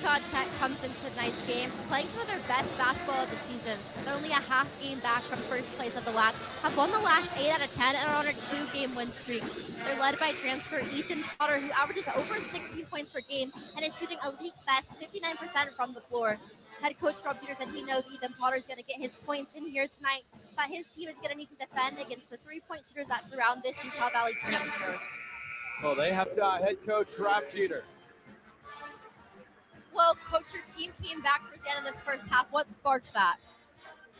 Utah Tech comes into tonight's games playing some of their best basketball of the season. They're only a half game back from first place of the WAC, have won the last 8 out of 10, and are on a 2-game win streak. They're led by transfer Ethan Potter, who averages over 16 points per game and is shooting a league best 59% from the floor. Head coach Rob Jeter said he knows Ethan Potter is going to get his points in here tonight, but his team is going to need to defend against the three-point shooters that surround this Utah Valley transfer. Well, they have head coach Rob Jeter. Well, coach, your team came back for the end of this first half. What sparked that?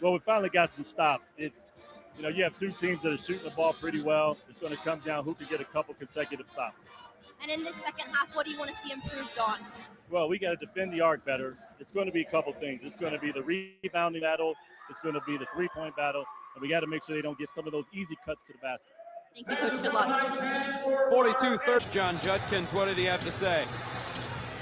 Well, we finally got some stops. It's, you have two teams that are shooting the ball pretty well. It's going to come down who can get a couple consecutive stops. And in this second half, what do you want to see improved on? Well, we got to defend the arc better. It's going to be a couple things. It's going to be the rebounding battle. It's going to be the three-point battle. And we got to make sure they don't get some of those easy cuts to the basket. Thank you, Coach. Good luck. 42-30. John Judkins, what did he have to say?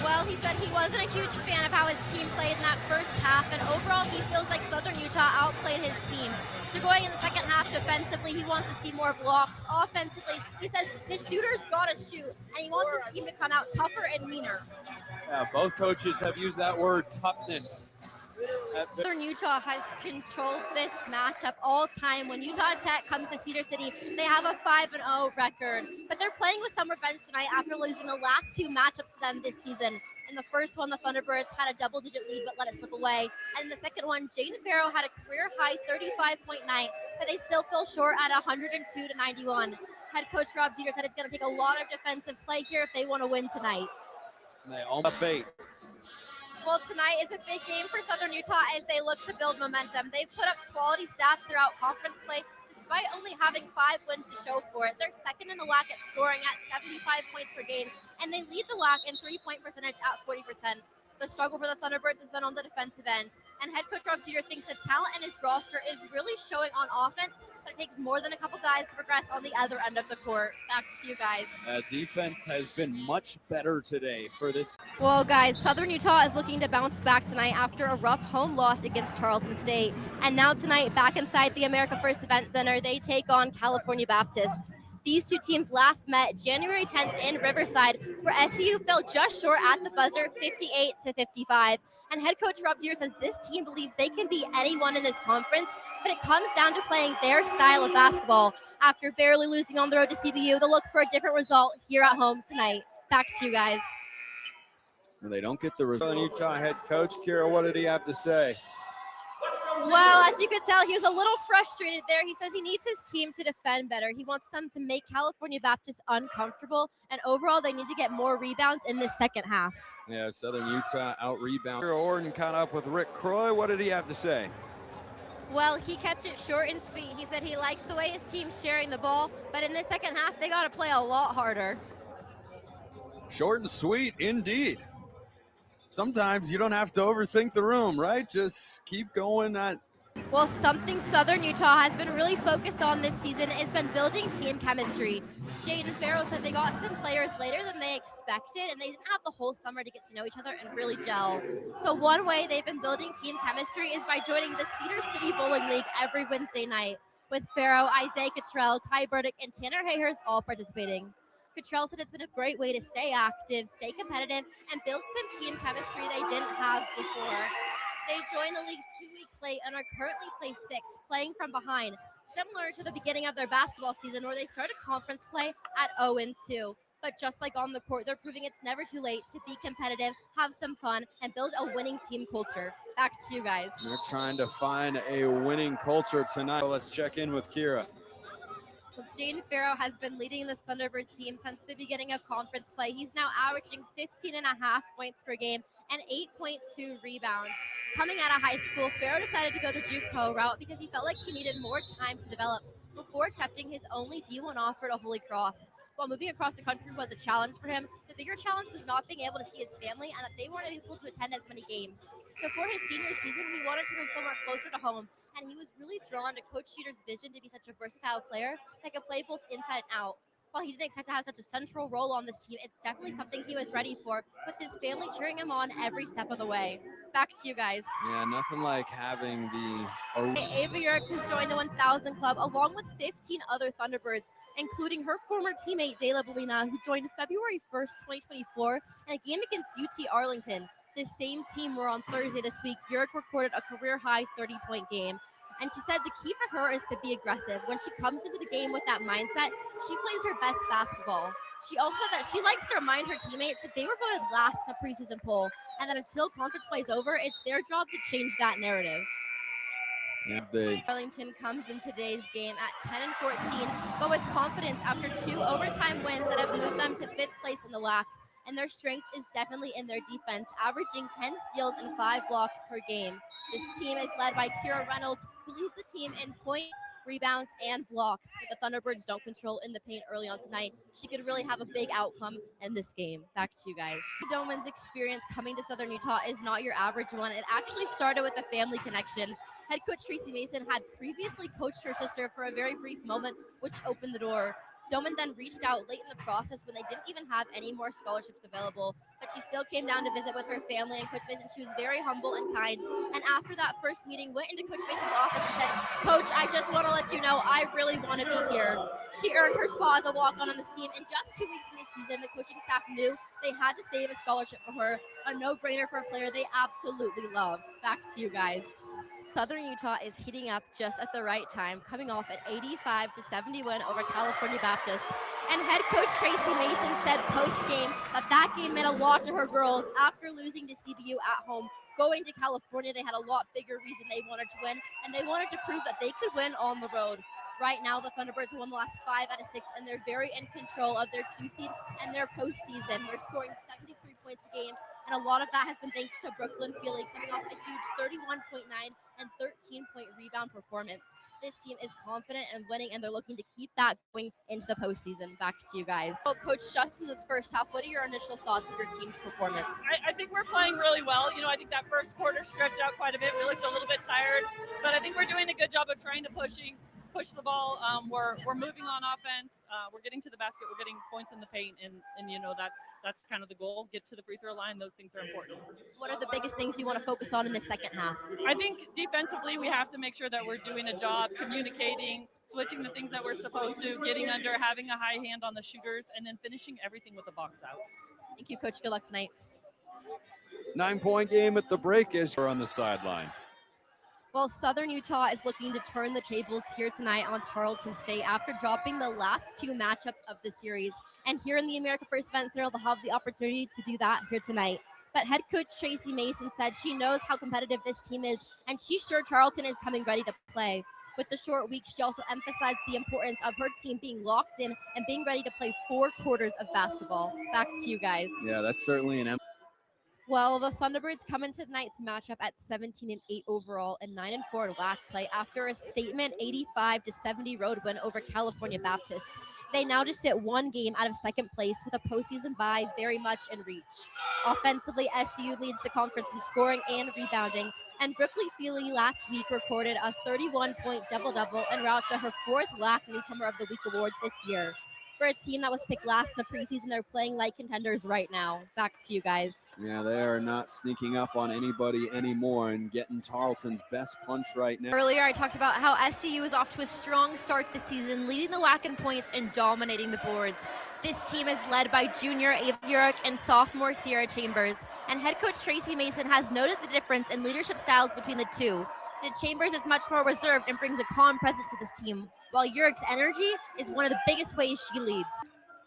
Well, he said he wasn't a huge fan of how his team played in that first half, and overall he feels like Southern Utah outplayed his team. So going in the second half defensively, he wants to see more blocks. Offensively, he says his shooters got to shoot, and he wants his team to come out tougher and meaner. Yeah, both coaches have used that word, toughness. Southern Utah has controlled this matchup all time. When Utah Tech comes to Cedar City, they have a 5-0 record. But they're playing with some revenge tonight after losing the last two matchups to them this season. In the first one, the Thunderbirds had a double-digit lead but let it slip away. And in the second one, Jaden Farrow had a career-high 35-point night, but they still fell short at 102-91. Head coach Rob Jeter said it's going to take a lot of defensive play here if they want to win tonight. And they almost beat. Well, tonight is a big game for Southern Utah as they look to build momentum. They've put up quality stats throughout conference play, despite only having 5 wins to show for it. They're second in the WAC at scoring at 75 points per game, and they lead the WAC in three-point percentage at 40%. The struggle for the Thunderbirds has been on the defensive end, and head coach Rob Jeter thinks the talent in his roster is really showing on offense, but it takes more than a couple guys to progress on the other end of the court. Back to you guys. Defense has been much better today for this. Well, guys, Southern Utah is looking to bounce back tonight after a rough home loss against Tarleton State. And now tonight, back inside the America First Event Center, they take on California Baptist. These two teams last met January 10th in Riverside, where SCU fell just short at the buzzer, 58-55. And head coach Rob Jeter says this team believes they can beat anyone in this conference, but it comes down to playing their style of basketball. After barely losing on the road to CBU, they'll look for a different result here at home tonight. Back to you guys. And they don't get the result. Southern Utah head coach, Keira, what did he have to say? Well, as you could tell, he was a little frustrated there. He says he needs his team to defend better. He wants them to make California Baptist uncomfortable, and overall, they need to get more rebounds in the second half. Yeah, Southern Utah out-rebound. Orton caught up with Rick Croy. What did he have to say? Well, he kept it short and sweet. He said he likes the way his team's sharing the ball, but in the second half, they got to play a lot harder. Short and sweet, indeed. Sometimes you don't have to overthink the room, right? Just keep going. Well, something Southern Utah has been really focused on this season has been building team chemistry. Jaden Farrow said they got some players later than they expected, and they didn't have the whole summer to get to know each other and really gel. So one way they've been building team chemistry is by joining the Cedar City Bowling League every Wednesday night, with Farrow, Isaiah Cottrell, Kai Burdick, and Tanner Hayhurst all participating. Cottrell said it's been a great way to stay active, stay competitive, and build some team chemistry they didn't have before. They joined the league 2 weeks late and are currently placed 6th, playing from behind, similar to the beginning of their basketball season where they started conference play at 0-2. But just like on the court, they're proving it's never too late to be competitive, have some fun, and build a winning team culture. Back to you guys. They're trying to find a winning culture tonight. Let's check in with Keira. So Jaden Farrow has been leading this Thunderbird team since the beginning of conference play. He's now averaging 15.5 points per game and 8.2 rebounds. Coming out of high school, Farrow decided to go the JUCO route because he felt like he needed more time to develop before accepting his only D1 offer to Holy Cross. While moving across the country was a challenge for him, the bigger challenge was not being able to see his family and that they weren't able to attend as many games. So for his senior season, he wanted to move somewhere closer to home, and he was really drawn to Coach Jeter's vision to be such a versatile player that could play both inside and out. While he didn't expect to have such a central role on this team, it's definitely something he was ready for, with his family cheering him on every step of the way. Back to you guys. Yeah, nothing like having the... Ava York has joined the 1000 Club along with 15 other Thunderbirds, including her former teammate, Dayla Bolina, who joined February 1st, 2024, in a game against UT Arlington. This same team were on Thursday this week. Uric recorded a career-high 30-point game. And she said the key for her is to be aggressive. When she comes into the game with that mindset, she plays her best basketball. She also said that she likes to remind her teammates that they were voted last in the preseason poll, and that until conference play is over, it's their job to change that narrative. Arlington comes in today's game at 10-14, but with confidence after 2 overtime wins that have moved them to 5th place in the WAC. And their strength is definitely in their defense, averaging 10 steals and 5 blocks per game. This team is led by Keira Reynolds, who leads the team in points, rebounds, and blocks. But the Thunderbirds don't control in the paint early on tonight. She could really have a big outcome in this game. Back to you guys. Doman's experience coming to Southern Utah is not your average one. It actually started with a family connection. Head coach Tracy Mason had previously coached her sister for a very brief moment, which opened the door. Doman then reached out late in the process when they didn't even have any more scholarships available, but she still came down to visit with her family and Coach Mason. She was very humble and kind. And after that first meeting, went into Coach Mason's office and said, "Coach, I just want to let you know I really want to be here." She earned her spot as a walk-on this team, and just 2 weeks into the season, the coaching staff knew they had to save a scholarship for her, a no-brainer for a player they absolutely love. Back to you guys. Southern Utah is heating up just at the right time, coming off an 85-70 win over California Baptist. And head coach Tracy Mason said post-game that game meant a lot to her girls after losing to CBU at home. Going to California, they had a lot bigger reason they wanted to win, and they wanted to prove that they could win on the road. Right now, the Thunderbirds have won the last 5 out of 6, and they're very in control of their 2 seed and their postseason. They're scoring 73 points a game, and a lot of that has been thanks to Brooklyn Feely coming off a huge 31.9 and 13-point rebound performance. This team is confident in winning, and they're looking to keep that going into the postseason. Back to you guys. So, Coach, just in this first half, what are your initial thoughts of your team's performance? I think we're playing really well. I think that first quarter stretched out quite a bit. We looked a little bit tired, but I think we're doing a good job of trying to push the ball. We're moving on offense. We're getting to the basket. We're getting points in the paint, and that's kind of the goal. Get to the free throw line. Those things are important. What are the biggest things you want to focus on in the second half? I think defensively, we have to make sure that we're doing a job communicating, switching the things that we're supposed to, getting under, having a high hand on the shooters, and then finishing everything with a box out. Thank you, Coach. Good luck tonight. 9-point game at the break as we're on the sideline. Well, Southern Utah is looking to turn the tables here tonight on Tarleton State after dropping the last 2 matchups of the series. And here in the America First Event Center, they'll have the opportunity to do that here tonight. But head coach Tracy Mason said she knows how competitive this team is, and she's sure Tarleton is coming ready to play. With the short week, she also emphasized the importance of her team being locked in and being ready to play 4 quarters of basketball. Back to you guys. Yeah, that's certainly an Well, the Thunderbirds come into tonight's matchup at 17-8 overall and 9-4 in WAC play after a statement 85-70 road win over California Baptist. They now just sit 1 game out of second place with a postseason bye very much in reach. Offensively, SU leads the conference in scoring and rebounding, and Brooklyn Feely last week recorded a 31-point double-double en route to her 4th WAC Newcomer of the Week award this year. For a team that was picked last in the preseason, they're playing like contenders right now. Back to you guys. Yeah, they are not sneaking up on anybody anymore and getting Tarleton's best punch right now. Earlier, I talked about how SCU is off to a strong start this season, leading the WAC in points and dominating the boards. This team is led by junior Ava Uric and sophomore Sierra Chambers. And head coach Tracy Mason has noted the difference in leadership styles between the two. So Chambers is much more reserved and brings a calm presence to this team, while Uric's energy is one of the biggest ways she leads.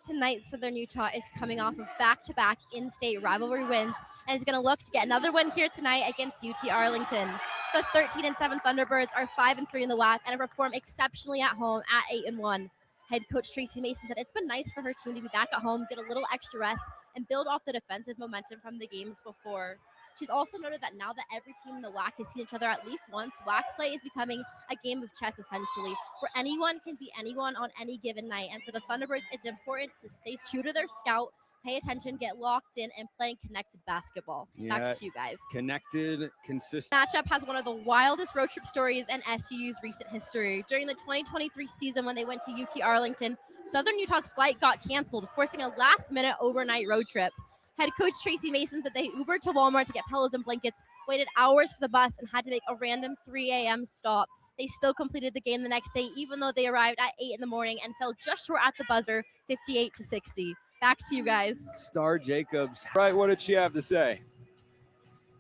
Tonight, Southern Utah is coming off of back-to-back in-state rivalry wins and is going to look to get another win here tonight against UT Arlington. The 13-7 Thunderbirds are 5-3 in the WAC and have performed exceptionally at home at 8-1. Head coach Tracy Mason said it's been nice for her team to be back at home, get a little extra rest, and build off the defensive momentum from the games before. She's also noted that now that every team in the WAC has seen each other at least once, WAC play is becoming a game of chess essentially, where anyone can beat anyone on any given night. And for the Thunderbirds, it's important to stay true to their scout, pay attention, get locked in, and playing connected basketball. Yeah, back to you guys. Connected, consistent. Matchup has one of the wildest road trip stories in SU's recent history. During the 2023 season when they went to UT Arlington, Southern Utah's flight got canceled, forcing a last-minute overnight road trip. Head coach Tracy Mason said they Ubered to Walmart to get pillows and blankets, waited hours for the bus, and had to make a random 3 a.m. stop. They still completed the game the next day, even though they arrived at 8 in the morning and fell just short at the buzzer, 58-60. Back to you guys. Star Jacobs. Right, what did she have to say?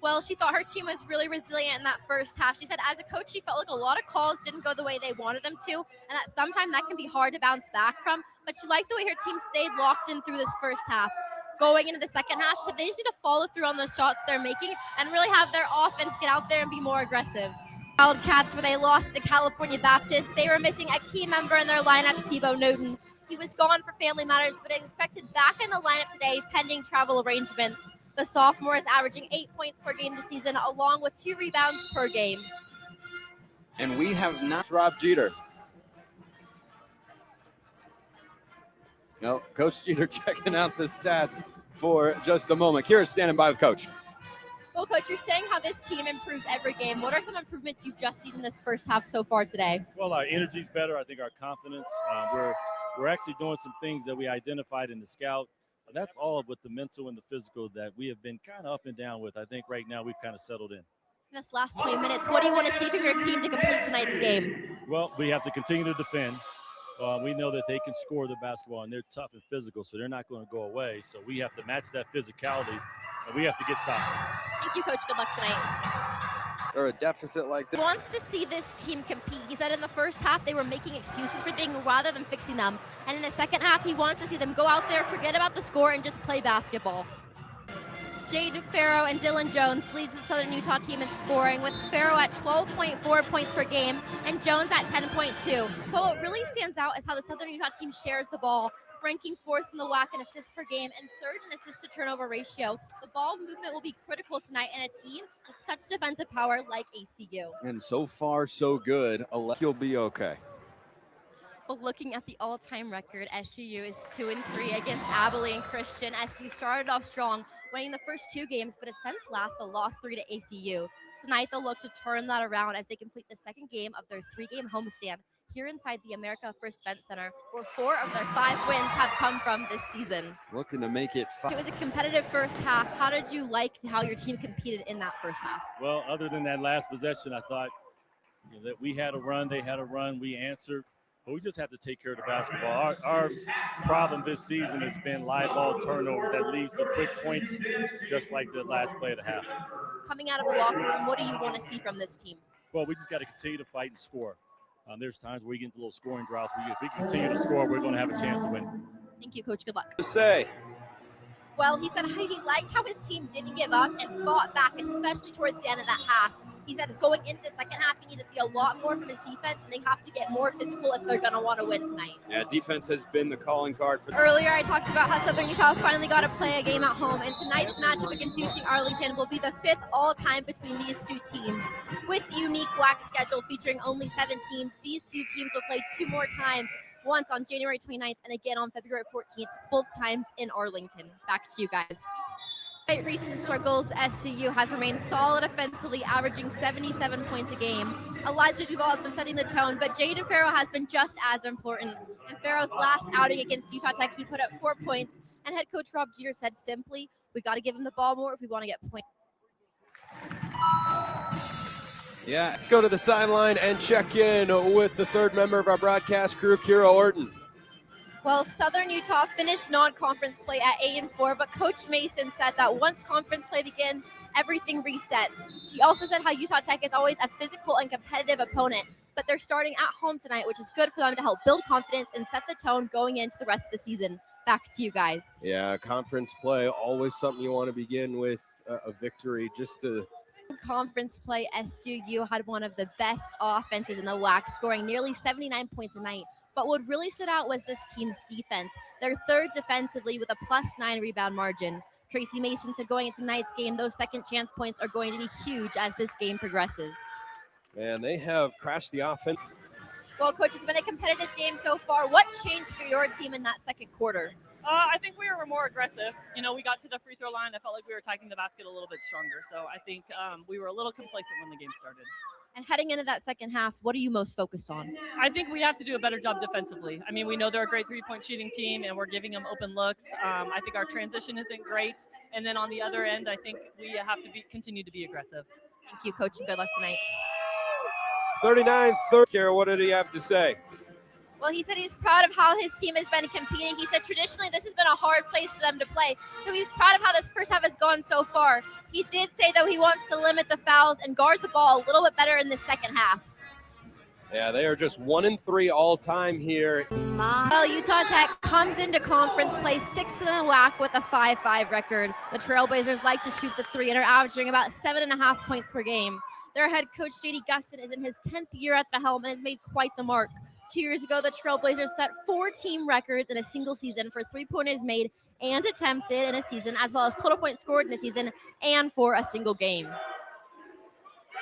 Well, she thought her team was really resilient in that first half. She said as a coach, she felt like a lot of calls didn't go the way they wanted them to, and that sometimes that can be hard to bounce back from, but she liked the way her team stayed locked in through this first half. Going into the second half, she said they just need to follow through on those shots they're making and really have their offense get out there and be more aggressive. Wildcats, where they lost to California Baptist, they were missing a key member in their lineup, Sibo Newton. He was gone for family matters, but is expected back in the lineup today pending travel arrangements. The sophomore is averaging 8 points per game this season, along with 2 rebounds per game. And we have not Rob Jeter. No, Coach Jeter checking out the stats for just a moment. Keira's standing by with Coach. Well, Coach, you're saying how this team improves every game. What are some improvements you've just seen in this first half so far today? Well, our energy's better. I think our confidence. We're actually doing some things that we identified in the scout. That's all with the mental and the physical that we have been kind of up and down with. I think right now we've kind of settled in. In this last 20 minutes, what do you want to see from your team to complete tonight's game? Well, we have to continue to defend. We know that they can score the basketball, and they're tough and physical, so they're not going to go away. So we have to match that physicality, and we have to get stops. Thank you, Coach. Good luck tonight. Or a deficit like that. He wants to see this team compete. He said in the first half they were making excuses for things rather than fixing them. And in the second half, he wants to see them go out there, forget about the score, and just play basketball. Jade Farrow and Dylan Jones leads the Southern Utah team in scoring, with Farrow at 12.4 points per game and Jones at 10.2. But what really stands out is how the Southern Utah team shares the ball, ranking 4th in the WAC in assists per game and 3rd in assist to turnover ratio. The ball movement will be critical tonight in a team with such defensive power like ACU. And so far, so good. You'll be okay. Well, looking at the all-time record, SUU is 2-3 against Abilene Christian. SU started off strong, winning the first 2 games, but has since lost 3 to ACU. Tonight, they'll look to turn that around as they complete the second game of their 3-game homestand here inside the America First Event Center, where 4 of their 5 wins have come from this season. Looking to make it 5. It was a competitive first half. How did you like how your team competed in that first half? Well, other than that last possession, I thought that we had a run, they had a run, we answered. But we just have to take care of the basketball. Our problem this season has been live ball turnovers that leads to quick points, just like the last play of the half. Coming out of the locker room, what do you want to see from this team? Well, we just got to continue to fight and score. There's times where we get into little scoring droughts. If we continue to score, we're going to have a chance to win. Thank you, Coach. Good luck. To say. Well, he said he liked how his team didn't give up and fought back, especially towards the end of that half. He said going into the second half, he needs to see a lot more from his defense, and they have to get more physical if they're going to want to win tonight. Yeah, defense has been the calling card for. Earlier, I talked about how Southern Utah finally got to play a game at home, and tonight's matchup against UT Arlington will be the 5th all-time between these 2 teams. With the unique WAC schedule featuring only 7 teams, these 2 teams will play 2 more times, once on January 29th and again on February 14th, both times in Arlington. Back to you guys. Despite recent struggles, SCU has remained solid offensively, averaging 77 points a game. Elijah Duval has been setting the tone, but Jaden Farrow has been just as important. In Farrow's last outing against Utah Tech, he put up 4 points, and head coach Rob Jeter said simply, we got to give him the ball more if we want to get points. Yeah, let's go to the sideline and check in with the 3rd member of our broadcast crew, Keira Orton. Well, Southern Utah finished non-conference play at 8-4, but Coach Mason said that once conference play begins, everything resets. She also said how Utah Tech is always a physical and competitive opponent, but they're starting at home tonight, which is good for them to help build confidence and set the tone going into the rest of the season. Back to you guys. Yeah, conference play, always something you want to begin with a victory just to... Conference play, SUU had one of the best offenses in the WAC, scoring nearly 79 points a night. But what really stood out was this team's defense. They're 3rd defensively with a +9 rebound margin. Tracy Mason said going into tonight's game, those second chance points are going to be huge as this game progresses. And they have crashed the offense. Well, Coach, it's been a competitive game so far. What changed for your team in that second quarter? I think we were more aggressive. We got to the free throw line. I felt like we were attacking the basket a little bit stronger. So I think we were a little complacent when the game started. And heading into that second half, what are you most focused on? I think we have to do a better job defensively. I mean, we know they're a great 3-point shooting team, and we're giving them open looks. I think our transition isn't great. And then on the other end, I think we have to continue to be aggressive. Thank you, Coach, and good luck tonight. 39-30. Keira, what did he have to say? Well, he said he's proud of how his team has been competing. He said traditionally this has been a hard place for them to play. So he's proud of how this first half has gone so far. He did say, though, he wants to limit the fouls and guard the ball a little bit better in the second half. Yeah, they are just 1-3 all time here. Well, Utah Tech comes into conference play 6th in the WAC with a 5-5 record. The Trailblazers like to shoot the three and are averaging about 7.5 points per game. Their head coach, J.D. Gustin, is in his 10th year at the helm and has made quite the mark. 2 years ago, the Trailblazers set 4 team records in a single season for three-pointers made and attempted in a season, as well as total points scored in a season and for a single game.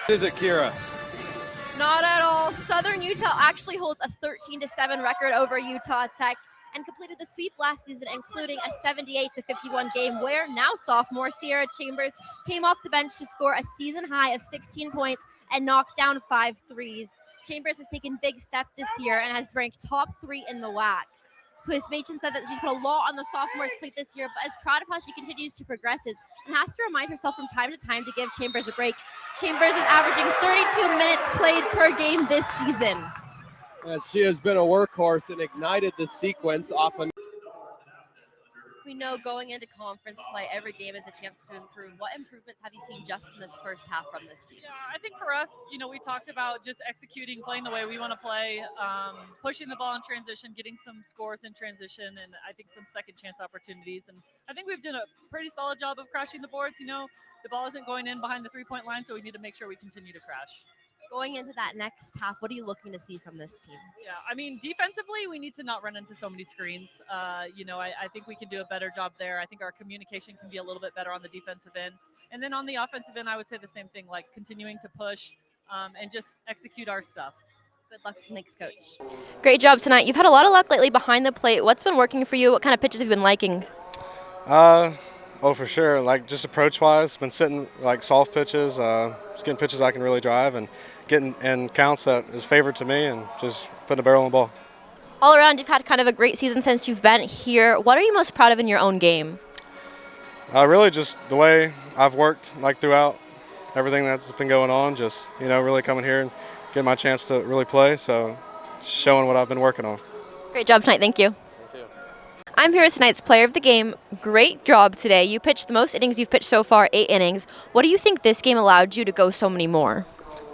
Is it Keira? Not at all. Southern Utah actually holds a 13-7 record over Utah Tech and completed the sweep last season, including a 78-51 game where now sophomore Sierra Chambers came off the bench to score a season high of 16 points and knock down 5 threes. Chambers has taken big step this year and has ranked top 3 in the WAC. Chris Machen said that she's put a lot on the sophomores' plate this year, but is proud of how she continues to progress and has to remind herself from time to time to give Chambers a break. Chambers is averaging 32 minutes played per game this season. And she has been a workhorse and ignited the sequence often. We know going into conference play, every game is a chance to improve. What improvements have you seen just in this first half from this team? Yeah, I think for us, we talked about just executing, playing the way we want to play, pushing the ball in transition, getting some scores in transition, and I think some second chance opportunities. And I think we've done a pretty solid job of crashing the boards. The ball isn't going in behind the three-point line, so we need to make sure we continue to crash. Going into that next half, what are you looking to see from this team? Yeah, I mean, defensively, we need to not run into so many screens. I think we can do a better job there. I think our communication can be a little bit better on the defensive end. And then on the offensive end, I would say the same thing, like continuing to push and just execute our stuff. Good luck. Thanks, Coach. Great job tonight. You've had a lot of luck lately behind the plate. What's been working for you? What kind of pitches have you been liking? Oh, for sure. Like just approach-wise, been sitting like soft pitches, just getting pitches I can really drive and getting and counts that is favored to me and just putting a barrel on the ball. All around, you've had kind of a great season since you've been here. What are you most proud of in your own game? Really just the way I've worked like throughout everything that's been going on, just, really coming here and getting my chance to really play. So showing what I've been working on. Great job tonight. Thank you. I'm here with tonight's player of the game. Great job today. You pitched the most innings you've pitched so far, 8 innings. What do you think this game allowed you to go so many more?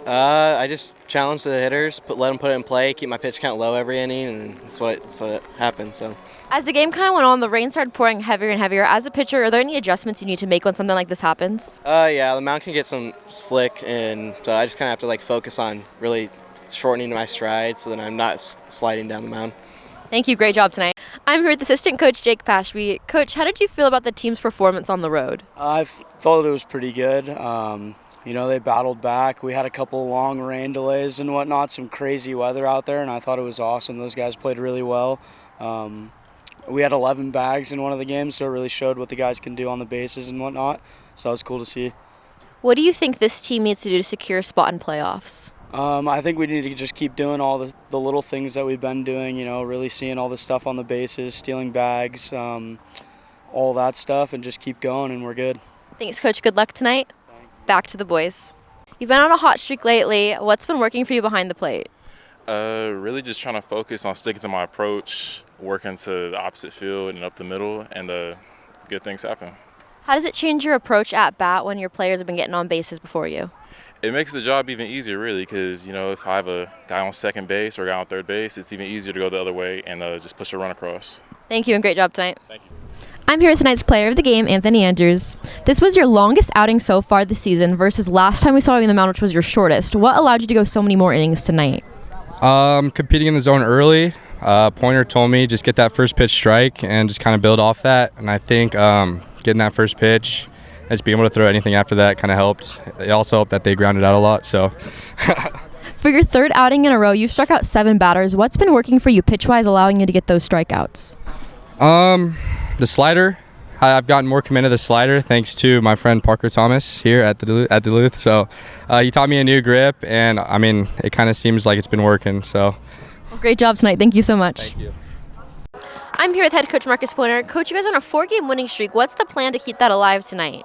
I just challenged the hitters, let them put it in play, keep my pitch count low every inning, and that's what happened. So, as the game kind of went on, the rain started pouring heavier and heavier. As a pitcher, are there any adjustments you need to make when something like this happens? Yeah, the mound can get some slick, and so I just kind of have to focus on really shortening my stride so that I'm not sliding down the mound. Thank you. Great job tonight. I'm here with assistant coach Jake Pashby. Coach, how did you feel about the team's performance on the road? I thought it was pretty good. They battled back. We had a couple long rain delays and whatnot, some crazy weather out there, and I thought it was awesome. Those guys played really well. We had 11 bags in one of the games, so it really showed what the guys can do on the bases and whatnot. So that was cool to see. What do you think this team needs to do to secure a spot in playoffs? I think we need to just keep doing all the little things that we've been doing, really seeing all the stuff on the bases, stealing bags, all that stuff, and just keep going, and we're good. Thanks, Coach. Good luck tonight. Back to the boys. You've been on a hot streak lately. What's been working for you behind the plate? Really just trying to focus on sticking to my approach, working to the opposite field and up the middle, and good things happen. How does it change your approach at bat when your players have been getting on bases before you? It makes the job even easier, really, because, if I have a guy on second base or a guy on third base, it's even easier to go the other way and just push a run across. Thank you, and great job tonight. Thank you. I'm here with tonight's player of the game, Anthony Andrews. This was your longest outing so far this season versus last time we saw you in the mound, which was your shortest. What allowed you to go so many more innings tonight? Competing in the zone early. Pointer told me just get that first pitch strike and just kind of build off that. And I think getting that first pitch and just being able to throw anything after that kind of helped. It also helped that they grounded out a lot. So. For your third outing in a row, you've struck out 7 batters. What's been working for you pitch-wise, allowing you to get those strikeouts? The slider. I've gotten more command of the slider thanks to my friend Parker Thomas here at Duluth. So he taught me a new grip, and it kind of seems like it's been working. So. Well, great job tonight. Thank you so much. Thank you. I'm here with head coach Marcus Pointer. Coach, you guys are on a 4-game winning streak. What's the plan to keep that alive tonight?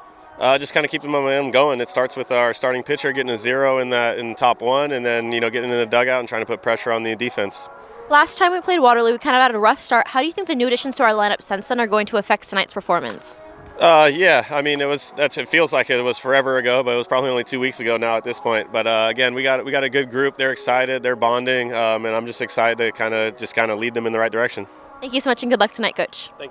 Just kind of keep the momentum going. It starts with our starting pitcher getting a 0 in top 1, and then getting in the dugout and trying to put pressure on the defense. Last time we played Waterloo, we kind of had a rough start. How do you think the new additions to our lineup since then are going to affect tonight's performance? Yeah, I mean it feels like it was forever ago, but it was probably only 2 weeks ago now at this point. But again, we got a good group. They're excited, they're bonding, and I'm just excited to kind of lead them in the right direction. Thank you so much and good luck tonight, Coach. Thank you.